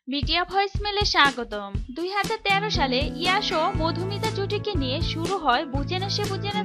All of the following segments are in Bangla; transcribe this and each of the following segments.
মিডিয়া ভয়েসমেলে স্বাগতম। 2013 সালে ইয়াশ ও মধুমিতা জুটিকে নিয়ে শুরু হয় বুঝে না সে বুঝে না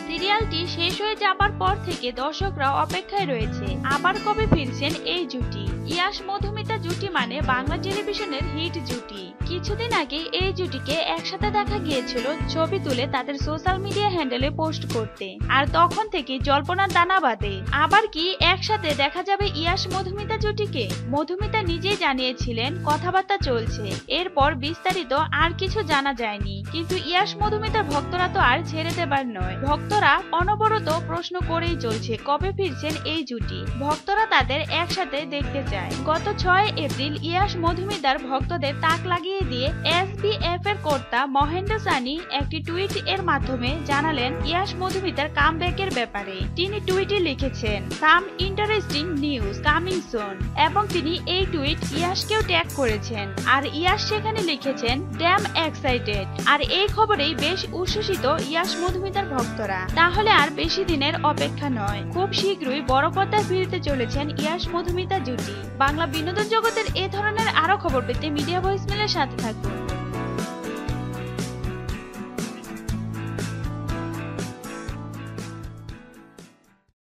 সিরিয়ালটি শেষ হয়ে যাবার পর থেকে দর্শকরা অপেক্ষায় রয়েছে আবার কবে ফিরছেন এই জুটি। ইয়াশ মধুমিতা জুটি মানে বাংলা টেলিভিশনের হিট জুটি। কিছুদিন আগে এই জুটিকে একসাথে দেখা গিয়েছিল ছবি তুলে তাদের সোশ্যাল মিডিয়া হ্যান্ডেলে পোস্ট করতে, আর তখন থেকে জল্পনার দানা বাঁধে আবার কি একসাথে দেখা যাবে ইয়াশ মধুমিতা জুটিকে। মধুমিতা নিজেই জানিয়েছিলেন কথাবার্তা চলছে, এরপর বিস্তারিত আর কিছু জানা যায়নি। কিন্তু ইয়াশ মধুমিতার ভক্তরা তো আর ছেড়ে দেবার নয়, ভক্তরা অনবরত প্রশ্ন করেই চলছে কবে ফিরছেন এই জুটি। ভক্তরা তাদের একসাথে দেখতে চায়। গত 6 এপ্রিল ইয়াশ মধুমিতার ভক্তদের তাক লাগিয়ে দিয়ে SBF এর কর্তা মহেন্দ্র সানি একটি টুইট এর মাধ্যমে জানালেন ইয়াশ মধুমিতার কামব্যাকের ব্যাপারে। তিনি টুইটে লিখেছেন সাম ইন্টারেস্টিং নিউজ কামিং সুন, এবং তিনি এই টুইট ইয়াশকেও ট্যাগ করেছেন। আর ইয়াশ সেখানে লিখেছেন ড্যাম এক্সাইটেড। আর এই খবরেই বেশ উচ্ছ্বসিত ইয়াশ মধুমিতার ভক্তরা। তাহলে আর বেশি দিনের অপেক্ষা নয়, খুব শীঘ্রই বড় পর্দায় ফিরতে চলেছেন ইয়াশ মধুমিতা জুটি। বাংলা বিনোদন জগতের এ ধরনের আরো খবর পেতে মিডিয়া ভয়েসমেলের সাথে থাকুন।